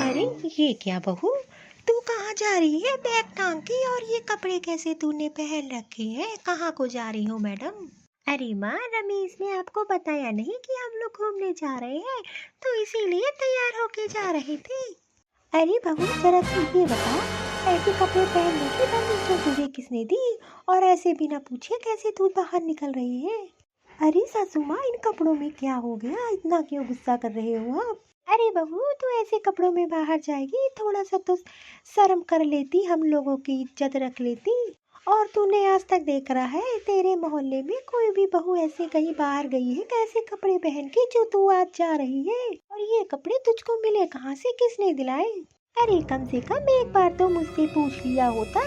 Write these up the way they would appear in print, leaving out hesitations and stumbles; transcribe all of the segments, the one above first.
अरे ये क्या बहू, तू कहाँ जा रही है बैग टांग के? और ये कपड़े कैसे तूने पहन रखे हैं? कहाँ को जा रही हो मैडम? अरे माँ, रमेश ने आपको बताया नहीं कि हम लोग घूमने जा रहे हैं, तो इसीलिए तैयार होके जा रहे थे। अरे बहू, जरा तू ये बता, ऐसे कपड़े पहनने की परमिशन तुझे किसने दी? और ऐसे बिना पूछे कैसे तू बाहर निकल रही है? अरे सासू माँ, इन कपड़ों में क्या हो गया? इतना क्यों गुस्सा कर रहे हो आप? अरे बहू, तू ऐसे कपड़ों में बाहर जाएगी? थोड़ा सा तो शर्म कर लेती, हम लोगों की इज्जत रख लेती। और तूने आज तक देख रहा है तेरे मोहल्ले में कोई भी बहू ऐसे कहीं बाहर गई है कैसे कपड़े पहन के जो तू आज जा रही है? और ये कपड़े तुझको मिले कहाँ से, किसने दिलाए? अरे कम से कम एक बार तो मुझसे पूछ लिया होता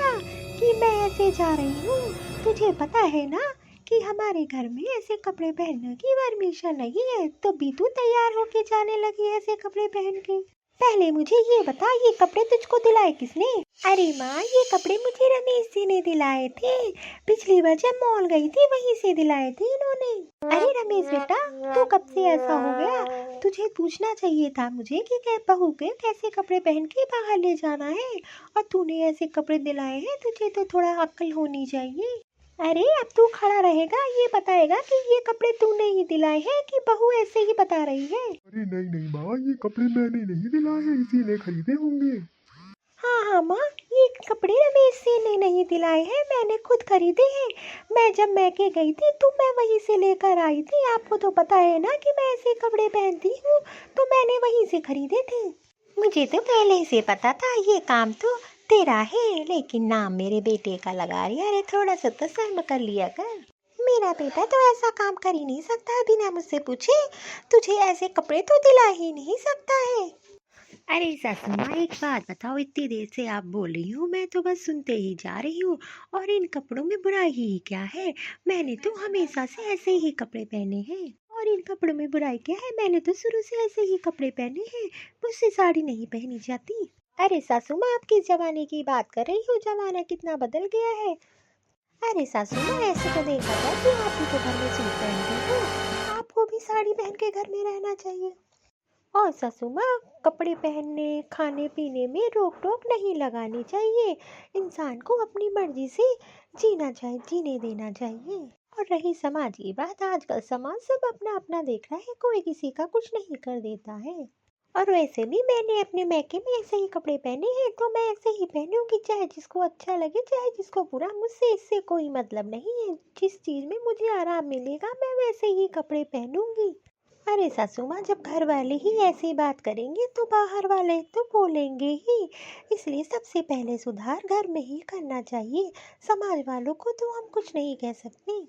कि मैं ऐसे जा रही हूँ। तुझे पता है ना कि हमारे घर में ऐसे कपड़े पहनने की परमिशन नहीं है, तो भी तू तैयार होके जाने लगी ऐसे कपड़े पहन के। पहले मुझे ये बता, ये कपड़े तुझको दिलाए किसने? अरे माँ, ये कपड़े मुझे रमेश जी ने दिलाए थे। पिछली बार जब मॉल गई थी वहीं से दिलाए थे इन्होंने। अरे रमेश बेटा, तू कब से ऐसा हो गया? तुझे पूछना चाहिए था मुझे कि बहू के कैसे कपड़े पहन के बाहर ले जाना है, और तूने ऐसे कपड़े दिलाए हैं। तुझे तो थोड़ा अक्ल होनी चाहिए। अरे अब तू खड़ा रहेगा, ये बताएगा कि ये कपड़े तूने ही दिलाए हैं कि बहू ऐसे ही बता रही है? अरे नहीं नहीं माँ, ये कपड़े मैंने नहीं दिलाए हैं, इसी ने खरीदे होंगे। हाँ माँ, ये कपड़े रमेश से ने नहीं दिलाए हैं, मैंने खुद खरीदे हैं। मैं जब मैके गई थी तो मैं वहीं से लेकर आई थी। आपको तो पता है ना कि मैं ऐसे कपड़े पहनती हूँ, तो मैंने वहीं से खरीदे थे। मुझे तो पहले से पता था ये काम तो तेरा है, लेकिन नाम मेरे बेटे का लगा रही है। अरे थोड़ा सा तो शर्म कर लिया कर। मेरा बेटा तो ऐसा काम कर ही नहीं सकता बिना मुझसे पूछे। तुझे ऐसे कपड़े तो दिला ही नहीं सकता है। अरे सासू माँ, एक बात बताओ, इतनी देर से आप बोल रही हूँ, मैं तो बस सुनते ही जा रही हूँ। और इन कपड़ों में बुराई ही क्या है? मैंने तो हमेशा से ऐसे ही कपड़े पहने हैं। और इन कपड़ों में बुराई क्या है? मैंने तो शुरू से ऐसे ही कपड़े पहने हैं, मुझसे साड़ी नहीं पहनी जाती। अरे सासू माँ, आप किस जमाने की बात कर रही हो? जमाना कितना बदल गया है। अरे सासू माँ, ऐसे तो देखा जाए कि आप भी तो घर में सूट पहनती हो, आपको भी साड़ी पहन के घर में रहना चाहिए। और सासू माँ, कपड़े पहनने खाने पीने में रोक टोक नहीं लगानी चाहिए। इंसान को अपनी मर्जी से जीने देना चाहिए। और रही समाज की बात, आजकल समाज सब अपना अपना देख रहा है, कोई किसी का कुछ नहीं कर देता है। और वैसे भी मैंने अपने मैके में ऐसे ही कपड़े पहने हैं, तो मैं ऐसे ही पहनूंगी, चाहे जिसको अच्छा लगे चाहे जिसको बुरा। मुझसे इससे कोई मतलब नहीं है। जिस चीज़ में मुझे आराम मिलेगा मैं वैसे ही कपड़े पहनूंगी। अरे सासू माँ, जब घर वाले ही ऐसी बात करेंगे तो बाहर वाले तो बोलेंगे ही। इसलिए सबसे पहले सुधार घर में ही करना चाहिए। समाज वालों को तो हम कुछ नहीं कह सकते।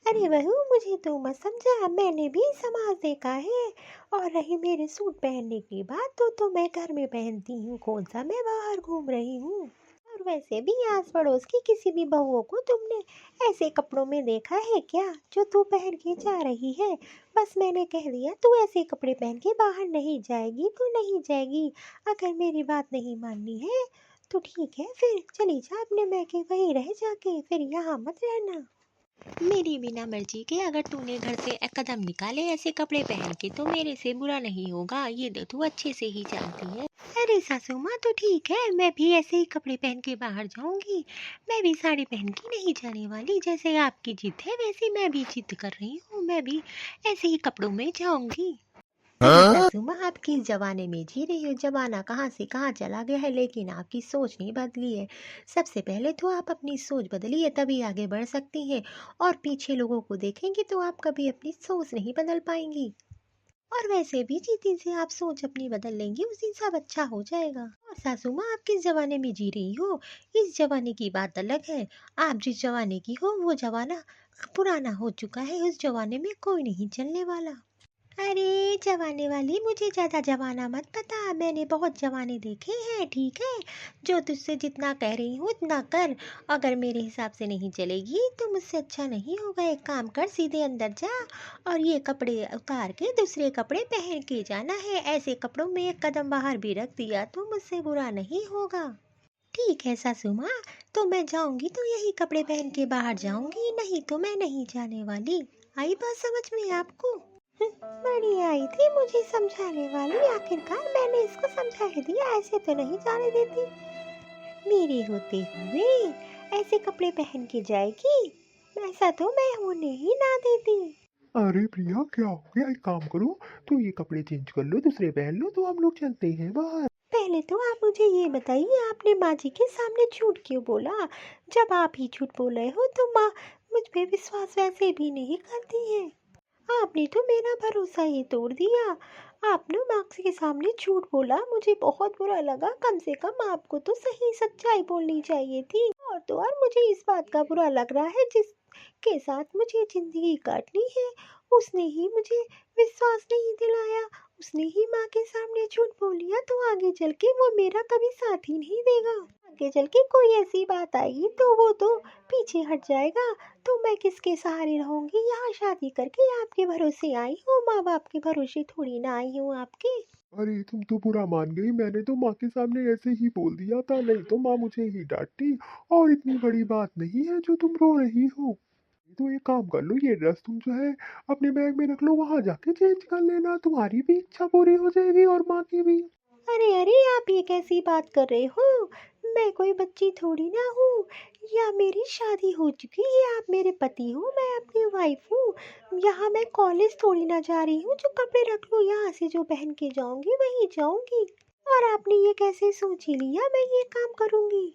अरे बहू, मुझे तो मत समझा, मैंने भी समाज देखा है। और रही मेरे सूट पहनने की बात, तो मैं घर में पहनती हूँ, कौन सा मैं बाहर घूम रही हूँ। और वैसे भी आस पड़ोस की किसी भी बहुओं को तुमने ऐसे कपड़ों में देखा है क्या जो तू पहन के जा रही है? बस मैंने कह दिया तू ऐसे कपड़े पहन के बाहर नहीं जाएगी तो नहीं जाएगी। अगर मेरी बात नहीं माननी है तो ठीक है, फिर चली जा अपने मैके, वहीं रह जाके, फिर यहाँ मत रहना। मेरी बिना मर्जी के अगर तूने घर से एक कदम निकाले ऐसे कपड़े पहन के, तो मेरे से बुरा नहीं होगा, ये तो तू अच्छे से ही जानती है। अरे सासू माँ, तो ठीक है, मैं भी ऐसे ही कपड़े पहन के बाहर जाऊंगी। मैं भी साड़ी पहन के नहीं जाने वाली। जैसे आपकी जिद है वैसे मैं भी जिद कर रही हूँ, मैं भी ऐसे ही कपड़ों में जाऊंगी। अरे सासू माँ, आप किस जमाने में जी रही हो? जमाना कहाँ से कहाँ चला गया है, लेकिन आपकी सोच नहीं बदली है। सबसे पहले तो आप अपनी सोच बदलिए, तभी आगे बढ़ सकती हैं। और पीछे लोगों को देखेंगी तो आप कभी अपनी सोच नहीं बदल पाएंगी। और वैसे भी जिस दिन से आप सोच अपनी बदल लेंगी उस दिन सब अच्छा हो जाएगा। और सासू माँ, आप किस जमाने में जी रही हो? इस जमाने की बात अलग है। आप जिस जमाने की हो वो जमाना पुराना हो चुका है, उस जमाने में कोई नहीं चलने वाला। अरे जमाने वाली, मुझे ज़्यादा जमाना मत पता, मैंने बहुत जमाने देखे हैं, ठीक है? जो तुझसे जितना कह रही हूँ उतना कर। अगर मेरे हिसाब से नहीं चलेगी तो मुझसे अच्छा नहीं होगा। एक काम कर, सीधे अंदर जा और ये कपड़े उतार के दूसरे कपड़े पहन के जाना है। ऐसे कपड़ों में एक कदम बाहर भी रख दिया तो मुझसे बुरा नहीं होगा। ठीक है सासू माँ, तो मैं जाऊंगी तो यही कपड़े पहन के बाहर जाऊंगी, नहीं तो मैं नहीं जाने वाली। आई बात समझ में आपको? बड़ी आई थी मुझे समझाने वाली, आखिरकार मैंने इसको समझा ही दिया, ऐसे तो नहीं जाने देती। मेरे होते हुए ऐसे कपड़े पहन के जाएगी, ऐसा तो मैं होने ही ना देती। अरे प्रिया क्या हो गया, एक काम करो, तो ये कपड़े चेंज कर लो, दूसरे पहन लो, तो हम लोग चलते हैं बाहर। पहले तो आप मुझे ये बताइए, आपने माँ जी के सामने झूठ क्यों बोला? जब आप ही झूठ बोल रहे हो तो माँ मुझ पे विश्वास वैसे भी नहीं करती है। आपने तो मेरा भरोसा ही तोड़ दिया। आपने माँ के सामने झूठ बोला, मुझे बहुत बुरा लगा। कम से कम आपको तो सही सच्चाई बोलनी चाहिए थी। और तो और मुझे इस बात का बुरा लग रहा है, जिसके साथ मुझे जिंदगी काटनी है उसने ही मुझे विश्वास नहीं दिलाया, उसने ही माँ के सामने झूठ बोल लिया, तो आगे चल के वो मेरा कभी साथ ही नहीं देगा। आगे चल के कोई ऐसी बात आएगी तो वो तो पीछे हट जाएगा। तो मैं किसके सहारे रहूंगी? यहाँ शादी करके आपके भरोसे आई हूँ, माँ बाप के भरोसे थोड़ी ना आई हूँ आपके। अरे तुम तो बुरा मान गई, मैंने तो माँ के सामने ऐसे ही बोल दिया था, नहीं तो माँ मुझे ही डांटती। और इतनी बड़ी बात नहीं है जो तुम रो रही हो। तो एक काम कर लो, ये ड्रेस तुम जो है अपने बैग में रख लो, वहां जाके चेंज कर लेना, तुम्हारी भी इच्छा पूरी हो जाएगी और माँ की भी। अरे अरे, आप ये कैसी बात कर रहे हो? मैं कोई बच्ची थोड़ी ना हूँ, या मेरी शादी हो चुकी है, आप मेरे पति हो, मैं आपकी वाइफ हूँ। यहाँ मैं कॉलेज थोड़ी ना जा रही हूँ जो कपड़े रख लो, यहाँ से जो पहन के जाऊंगी वही जाऊंगी। और आपने ये कैसे सोच ही लिया मैं ये काम करूंगी?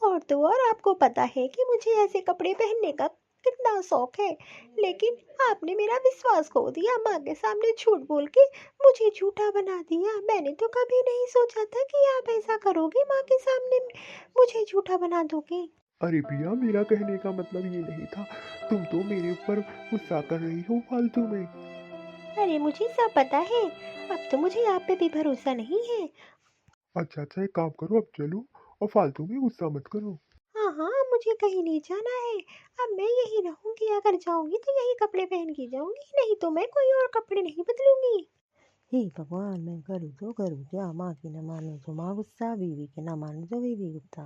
और तो और आपको पता है कि मुझे ऐसे कपड़े पहनने का कितना शौक है, लेकिन आपने मेरा विश्वास खो दिया, माँ के सामने झूठ बोल के मुझे झूठा बना दिया। मैंने तो कभी नहीं सोचा था कि आप ऐसा करोगे, माँ के सामने मुझे झूठा बना दोगे। अरे प्रिया, मेरा कहने का मतलब ये नहीं था, तुम तो मेरे ऊपर गुस्सा कर रही हो फालतू में। अरे मुझे सब पता है, अब तो मुझे आप पे भी भरोसा नहीं है। अच्छा अच्छा, एक काम करो, अब चलो और फालतू में गुस्सा मत करो। हाँ हाँ, मुझे कहीं नहीं जाना है, अब मैं यही रहूंगी। अगर जाऊंगी तो यही कपड़े पहन के जाऊंगी, नहीं तो मैं कोई और कपड़े नहीं बदलूंगी। हे भगवान, मैं करूँ तो करूँ क्या? माँ की न मानूँ तो माँ गुस्सा, बीवी की न मानूँ तो बीवी गुस्सा।